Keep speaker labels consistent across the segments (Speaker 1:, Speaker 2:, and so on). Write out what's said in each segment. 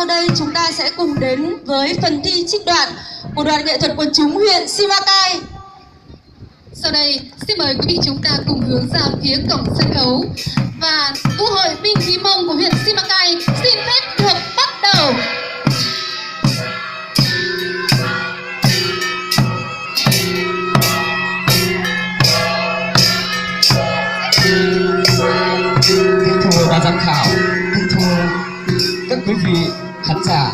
Speaker 1: sau đây chúng ta sẽ cùng đến với phần thi trích đoạn của đoàn nghệ thuật quần chúng huyện Simacai.
Speaker 2: Sau đây, xin mời quý vị chúng ta cùng hướng ra phía cổng sân khấu và Vũ hội binh khí Mông của huyện Simacai xin phép được bắt đầu.
Speaker 3: Kính thưa ban giám khảo, kính thưa các quý vị khán giả,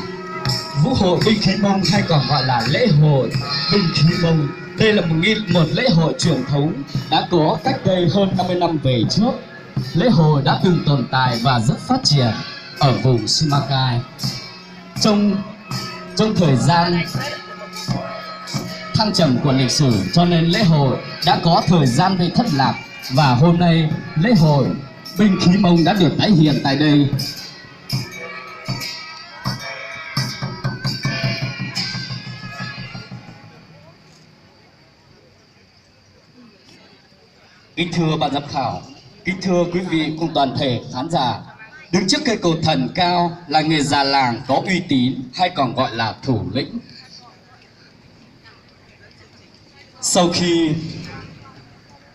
Speaker 3: Vũ hội binh khí Mông hay còn gọi là lễ hội binh khí Mông, đây là một lễ hội truyền thống đã có cách đây hơn 50 năm về trước. Lễ hội đã từng tồn tại và rất phát triển ở vùng Simacai. Trong thời gian thăng trầm của lịch sử, cho nên lễ hội đã có thời gian bị thất lạc, và hôm nay lễ hội binh khí Mông đã được tái hiện tại đây. Kính thưa ban giám khảo, kính thưa quý vị cùng toàn thể khán giả, đứng trước cây cột thần cao là nghề già làng có uy tín hay còn gọi là thủ lĩnh. Sau khi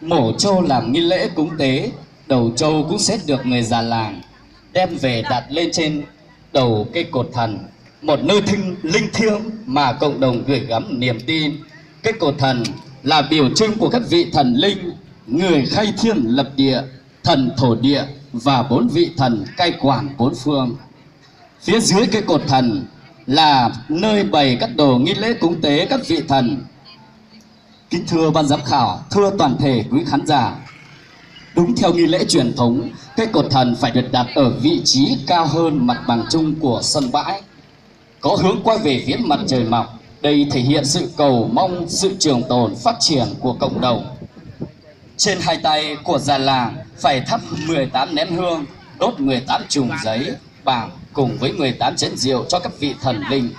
Speaker 3: mổ trâu làm nghi lễ cúng tế, đầu trâu cũng sẽ được người già làng đem về đặt lên trên đầu cây cột thần, một nơi linh thiêng mà cộng đồng gửi gắm niềm tin. Cây cột thần là biểu trưng của các vị thần linh, người khai thiên lập địa, thần thổ địa và 4 vị thần cai quản 4 phương. Phía dưới cây cột thần là nơi bày các đồ nghi lễ cúng tế các vị thần. Kính thưa ban giám khảo, thưa toàn thể quý khán giả, đúng theo nghi lễ truyền thống, cây cột thần phải được đặt ở vị trí cao hơn mặt bằng chung của sân bãi, có hướng quay về phía mặt trời mọc. Đây thể hiện sự cầu mong sự trường tồn phát triển của cộng đồng. Trên hai tay của già làng phải thắp 18 nén hương, đốt 18 chùm giấy bảng cùng với 18 chén rượu cho các vị thần linh.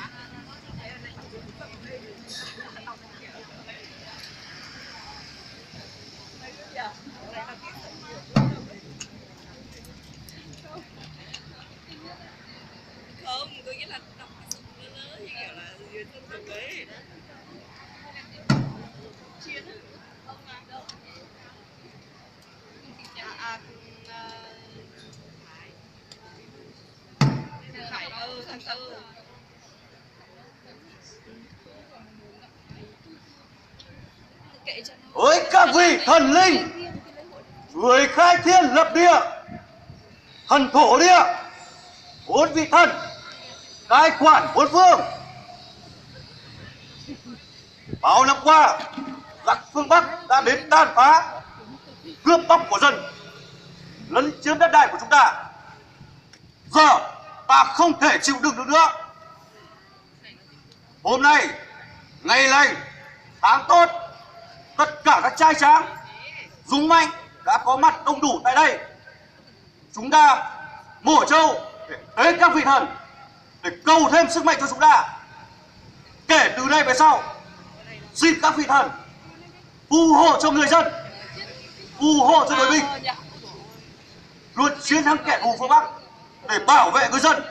Speaker 4: Với các vị thần linh, người khai thiên lập địa, thần thổ địa, 4 vị thần cai quản 4 phương. Bao năm qua, giặc phương Bắc đã đến tàn phá, cướp bóc của dân, lấn chiếm đất đai của chúng ta. Giờ ta không thể chịu đựng được nữa. Hôm nay, ngày lành, tháng tốt, tất cả các trai tráng, dũng mãnh đã có mặt đông đủ tại đây. Chúng ta mổ trâu để tế các vị thần, để cầu thêm sức mạnh cho chúng ta. Kể từ nay về sau, xin các vị thần phù hộ cho người dân, phù hộ cho đội binh, luôn chiến thắng kẻ thù phương Bắc để bảo vệ người dân,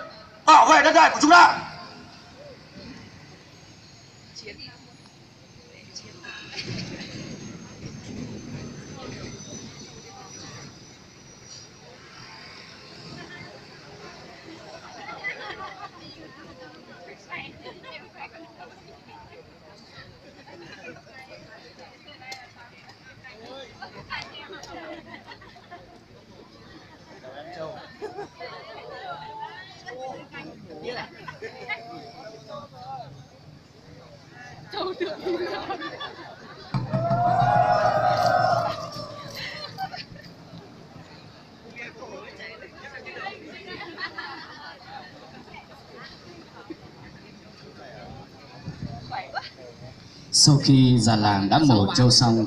Speaker 4: bảo vệ đất đai của chúng ta.
Speaker 3: Sau khi già làng đã mổ trâu xong,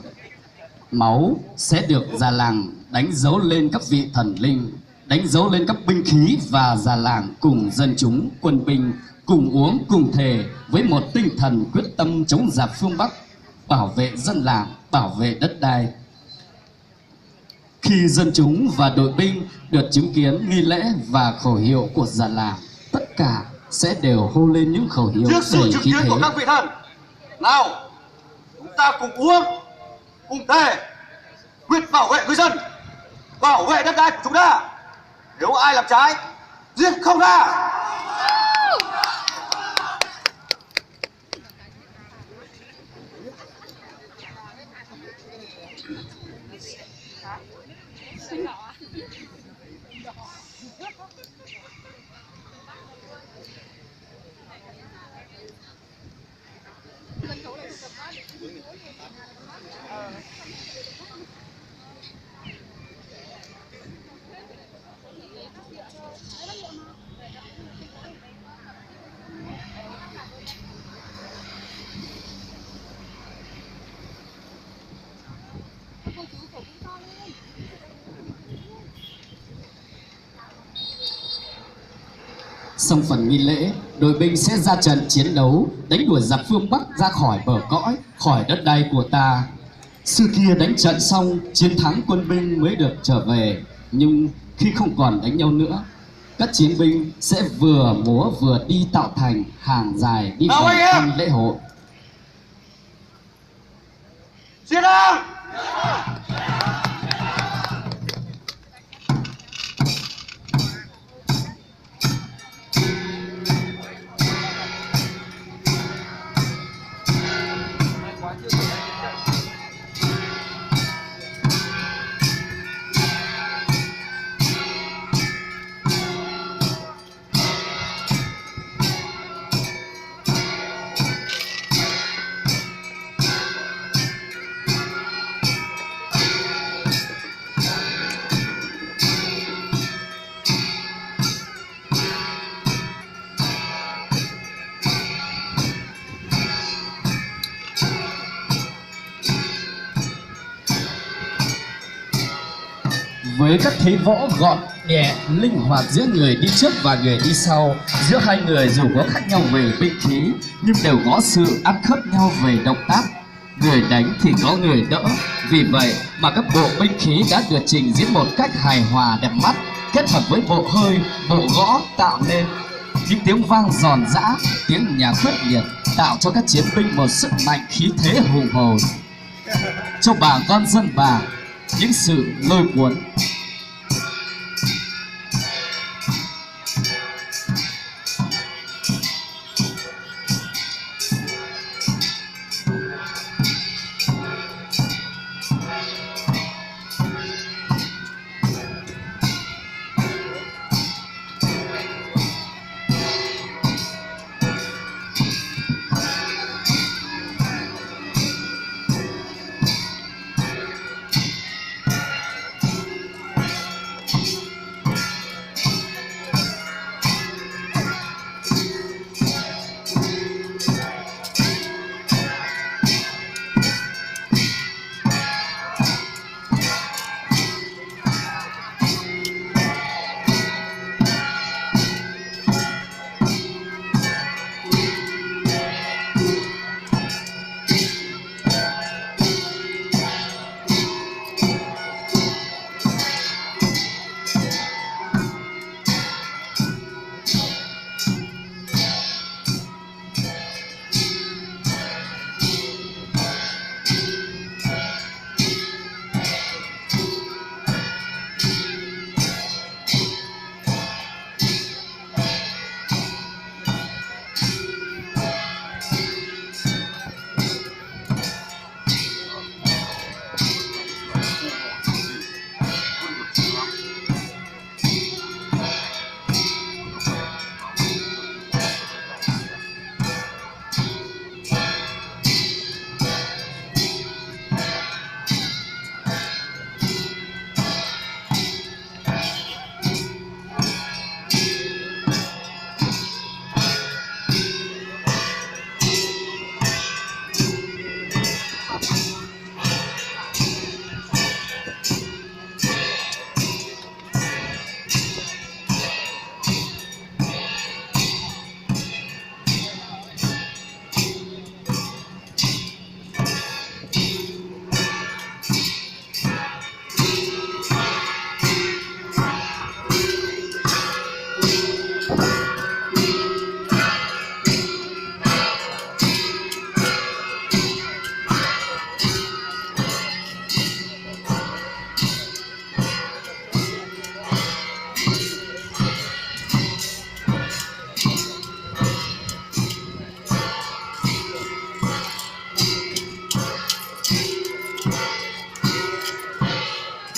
Speaker 3: máu sẽ được già làng đánh dấu lên các vị thần linh, đánh dấu lên các binh khí, và già làng cùng dân chúng quân binh cùng uống cùng thề với một tinh thần quyết tâm chống giặc phương Bắc, bảo vệ dân làng, bảo vệ đất đai. Khi dân chúng và đội binh được chứng kiến nghi lễ và khẩu hiệu của già làng, tất cả sẽ đều hô lên những khẩu hiệu
Speaker 4: trước sự
Speaker 3: đầy
Speaker 4: chứng
Speaker 3: khí
Speaker 4: kiến
Speaker 3: thế.
Speaker 4: của các vị thần. Nào, chúng ta cùng uống, cùng thề quyết bảo vệ người dân, bảo vệ đất đai của chúng ta. Nếu ai làm trái, giết không tha.
Speaker 3: Xong phần nghi lễ, đội binh sẽ ra trận chiến đấu, đánh đuổi giặc phương Bắc ra khỏi bờ cõi, khỏi đất đai của ta. Xưa kia đánh trận xong, chiến thắng quân binh mới được trở về. Nhưng khi không còn đánh nhau nữa, các chiến binh sẽ vừa múa vừa đi tạo thành hàng dài đi vào thăm lễ hội.
Speaker 4: Chiến thắng!
Speaker 3: Với các thế võ gọn nhẹ, linh hoạt giữa người đi trước và người đi sau, giữa hai người dù có khác nhau về binh khí nhưng đều có sự ăn khớp nhau về động tác. Người đánh thì có người đỡ, vì vậy mà các bộ binh khí đã được trình diễn một cách hài hòa đẹp mắt, kết hợp với bộ hơi, bộ gõ tạo nên những tiếng vang giòn giã, tiếng nhạc quyết liệt, tạo cho các chiến binh một sức mạnh khí thế hùng hồn, cho bà con dân bản những sự lôi cuốn.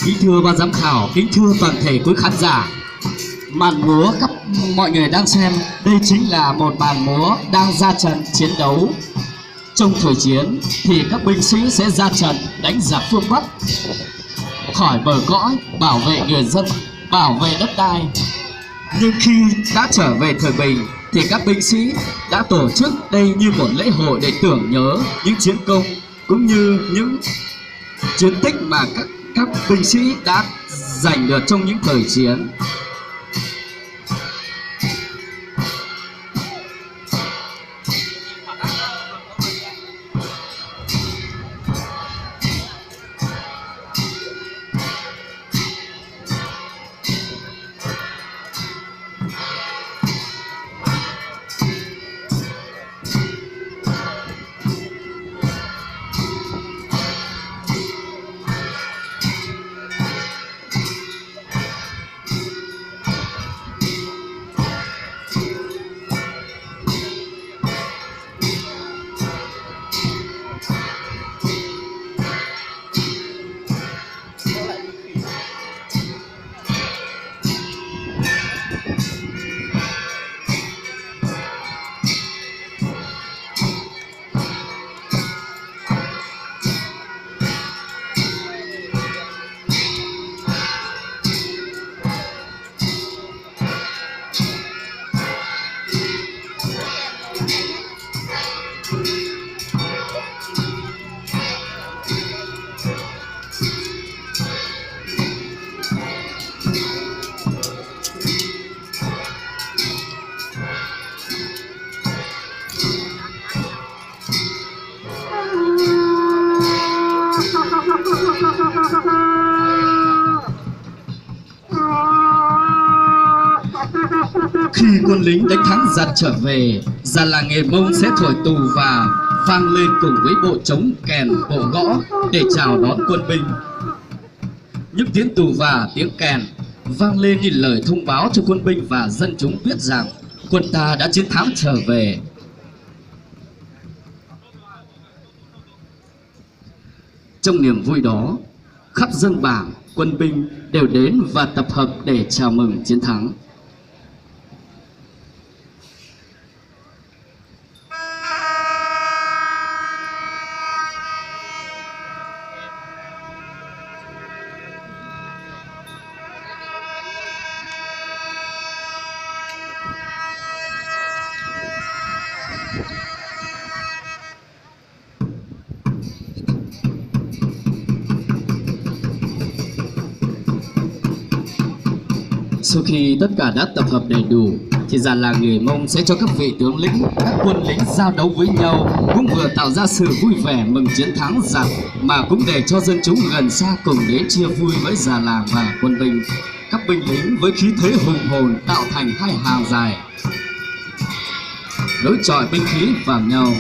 Speaker 3: Kính thưa ban giám khảo, kính thưa toàn thể quý khán giả, màn múa các mọi người đang xem đây chính là một màn múa đang ra trận chiến đấu. Trong thời chiến thì các binh sĩ sẽ ra trận đánh giặc phương Bắc khỏi bờ cõi, bảo vệ người dân, bảo vệ đất đai. Nhưng khi đã trở về thời bình thì các binh sĩ đã tổ chức đây như một lễ hội để tưởng nhớ những chiến công cũng như những chiến tích mà các binh sĩ đã giành được trong những thời chiến. Khi quân lính đánh thắng giặc trở về, già làng nghề Mông sẽ thổi tù và vang lên cùng với bộ trống, kèn, bộ gõ để chào đón quân binh. Những tiếng tù và tiếng kèn vang lên như lời thông báo cho quân binh và dân chúng biết rằng quân ta đã chiến thắng trở về. Trong niềm vui đó, khắp dân bản, quân binh đều đến và tập hợp để chào mừng chiến thắng. Sau khi tất cả đã tập hợp đầy đủ thì già làng nghề Mông sẽ cho các vị tướng lĩnh, các quân lính giao đấu với nhau, cũng vừa tạo ra sự vui vẻ mừng chiến thắng giặc mà cũng để cho dân chúng gần xa cùng đến chia vui với già làng và quân binh. Các binh lính với khí thế hùng hồn tạo thành hai hàng dài, đối chọi binh khí vào nhau.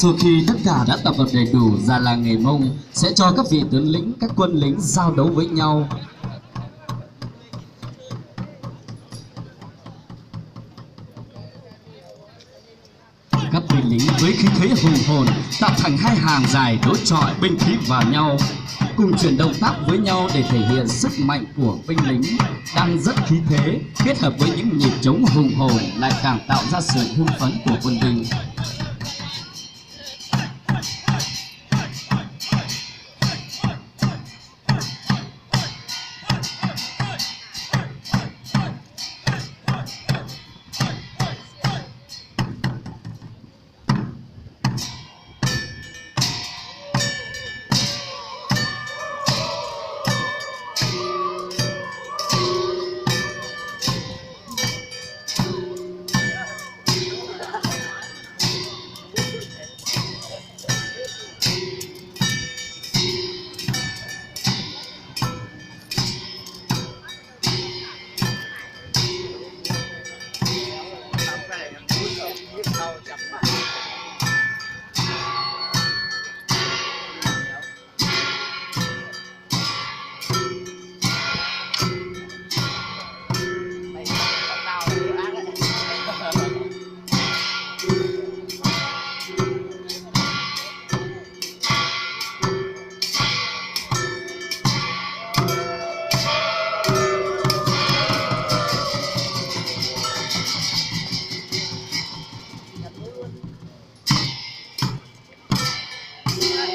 Speaker 3: Sau khi tất cả đã tập hợp đầy đủ, già làng nghề Mông sẽ cho các vị tướng lĩnh, các quân lính giao đấu với nhau. Các vị lính với khí thế hùng hồn tạo thành hai hàng dài đối chọi binh khí vào nhau, cùng chuyển động tác với nhau để thể hiện sức mạnh của binh lính đang rất khí thế, kết hợp với những nhịp trống hùng hồn lại càng tạo ra sự hưng phấn của quân binh.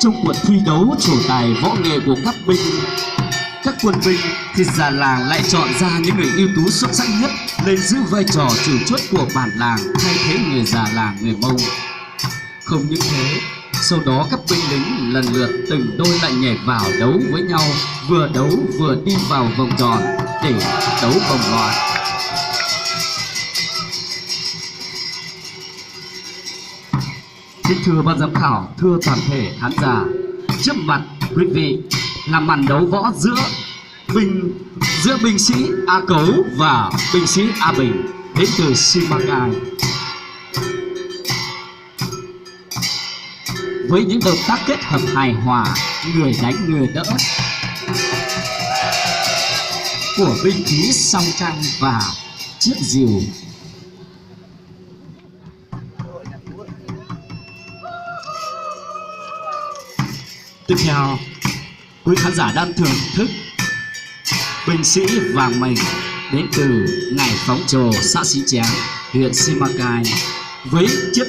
Speaker 3: Trong cuộc thi đấu trổ tài võ nghệ của các quân binh thì già làng lại chọn ra những người ưu tú xuất sắc nhất lên giữ vai trò chủ chốt của bản làng, thay thế người già làng người Mông. Không những thế, sau đó các binh lính lần lượt từng đôi lại nhảy vào đấu với nhau, vừa đấu vừa đi vào vòng tròn để đấu vòng loại. Kính thưa ban giám khảo, thưa toàn thể khán giả, trước mặt quý vị là màn đấu võ giữa binh sĩ A Cấu và binh sĩ A Bình đến từ Simacai. Với những động tác kết hợp hài hòa, người đánh người đỡ của binh khí song trăng và chiếc rìu. Tiếp theo, quý khán giả đang thưởng thức binh sĩ Vàng Mệnh đến từ Ngải Phóng Trồ, xã Xí Chén, huyện Simacai với chiếc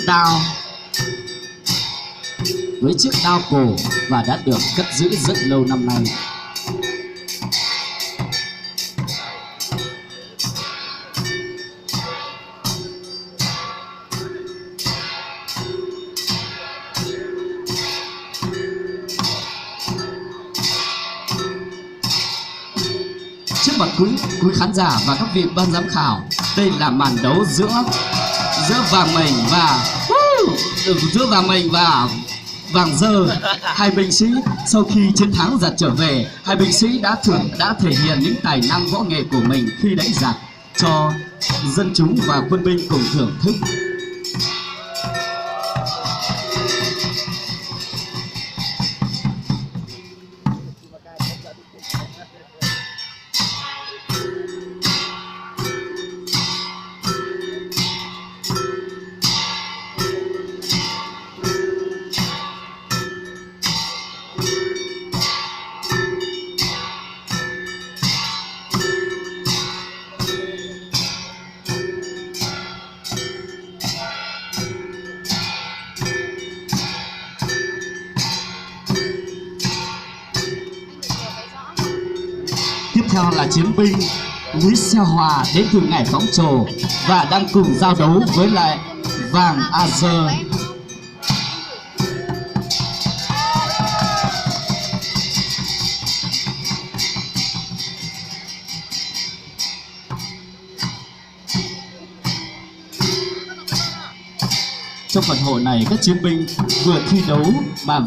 Speaker 3: đao cổ và đã được cất giữ rất lâu năm nay. Trước mặt quý khán giả và các vị ban giám khảo, đây là màn đấu giữa Vàng Mệnh và Vàng Dơ. Hai binh sĩ sau khi chiến thắng giặc trở về, hai binh sĩ đã thể hiện những tài năng võ nghệ của mình khi đánh giặc cho dân chúng và quân binh cùng thưởng thức. Tiếp theo là chiến binh Lý Xeo Hòa đến từ Ngải Phóng Trồ và đang cùng giao đấu với lại Vàng A Dơ. Trong phần hội này, các chiến binh vừa thi đấu mà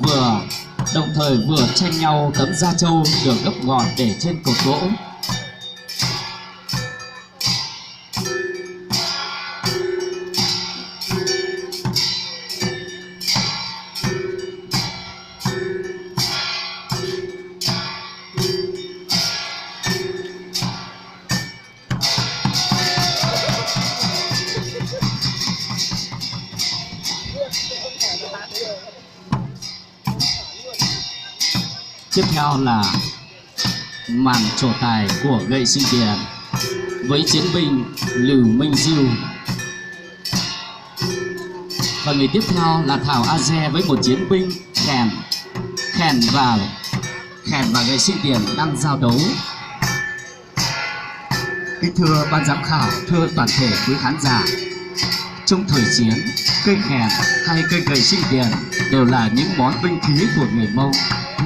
Speaker 3: đồng thời vừa tranh nhau tấm da trâu được gấp gọn để trên cột gỗ. Tiếp theo là màn trổ tài của gậy sinh tiền với chiến binh Lưu Minh Diêu. Và người tiếp theo là Thảo A Dê với một chiến binh Khèn và gậy sinh tiền đang giao đấu. Kính thưa ban giám khảo, thưa toàn thể quý khán giả, trong thời chiến, cây khèn hay cây gậy sinh tiền đều là những món binh khí của người Mông.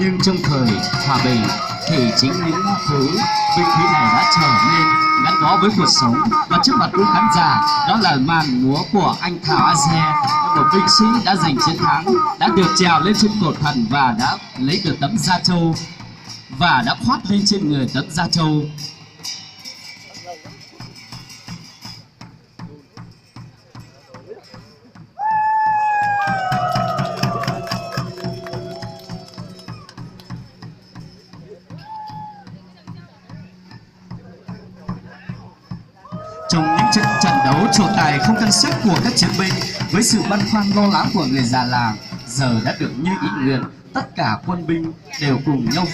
Speaker 3: Nhưng trong thời hòa bình thì chính những thứ binh khí này đã trở nên gắn bó với cuộc sống. Và trước mặt quý khán giả, đó là màn múa của anh Thảo A Dê, một binh sĩ đã giành chiến thắng, đã được trèo lên trên cột thần và đã lấy được tấm da trâu và đã khoác lên trên người tấm da trâu. Trong những trận đấu trổ tài không cân sức của các chiến binh, với sự băn khoăn lo lắng của người già làng, giờ đã được như ý nguyện, tất cả quân binh đều cùng nhau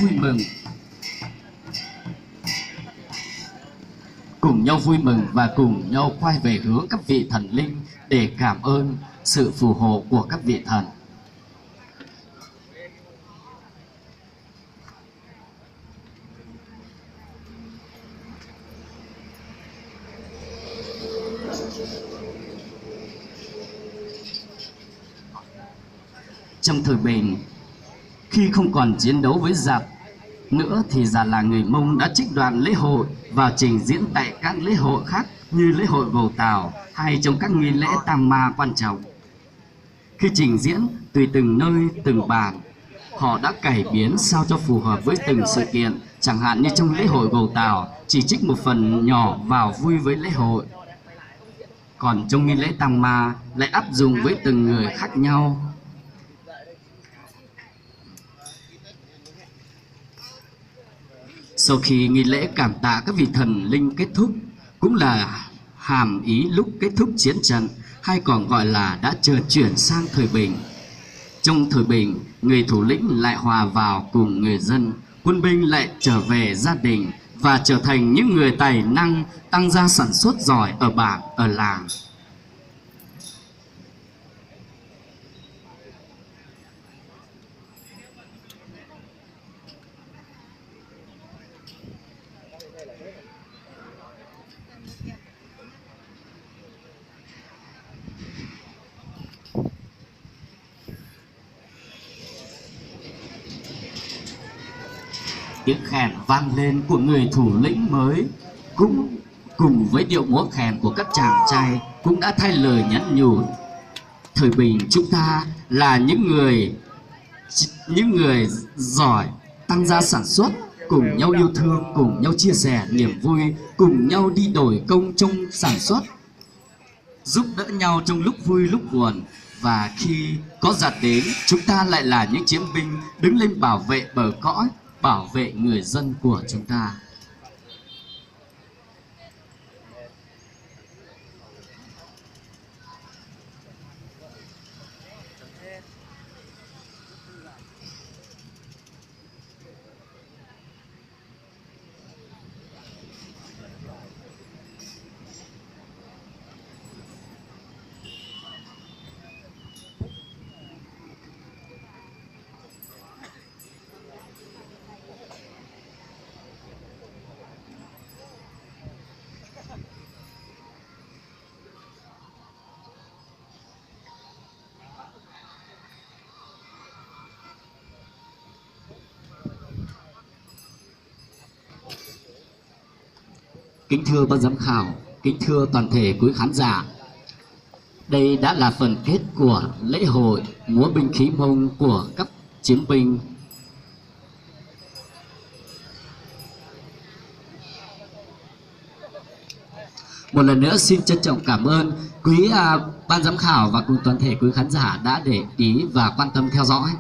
Speaker 3: vui mừng và cùng nhau quay về hướng các vị thần linh để cảm ơn sự phù hộ của các vị thần. Trong thời bình, khi không còn chiến đấu với giặc nữa thì già làng người Mông đã trích đoạn lễ hội vào trình diễn tại các lễ hội khác như lễ hội Gầu Tàu hay trong các nghi lễ tam ma quan trọng. Khi trình diễn tùy từng nơi từng bản, họ đã cải biến sao cho phù hợp với từng sự kiện. Chẳng hạn như trong lễ hội Gầu Tàu chỉ trích một phần nhỏ vào vui với lễ hội, còn trong nghi lễ tam ma lại áp dụng với từng người khác nhau. Sau khi nghi lễ cảm tạ các vị thần linh kết thúc, cũng là hàm ý lúc kết thúc chiến trận, hay còn gọi là đã chuyển sang thời bình. Trong thời bình, người thủ lĩnh lại hòa vào cùng người dân, quân binh lại trở về gia đình và trở thành những người tài năng tăng gia sản xuất giỏi ở bản, ở làng. Tiếng khèn vang lên của người thủ lĩnh mới cũng cùng với điệu múa khèn của các chàng trai cũng đã thay lời nhắn nhủ. Thời bình chúng ta là những người giỏi tăng gia sản xuất, cùng nhau yêu thương, cùng nhau chia sẻ niềm vui, cùng nhau đi đổi công trong sản xuất, giúp đỡ nhau trong lúc vui lúc buồn. Và khi có giặc đến, chúng ta lại là những chiến binh đứng lên bảo vệ bờ cõi, bảo vệ người dân của chúng ta. Kính thưa ban giám khảo, kính thưa toàn thể quý khán giả, đây đã là phần kết của lễ hội múa binh khí Mông của các chiến binh. Một lần nữa xin trân trọng cảm ơn quý ban giám khảo và cùng toàn thể quý khán giả đã để ý và quan tâm theo dõi.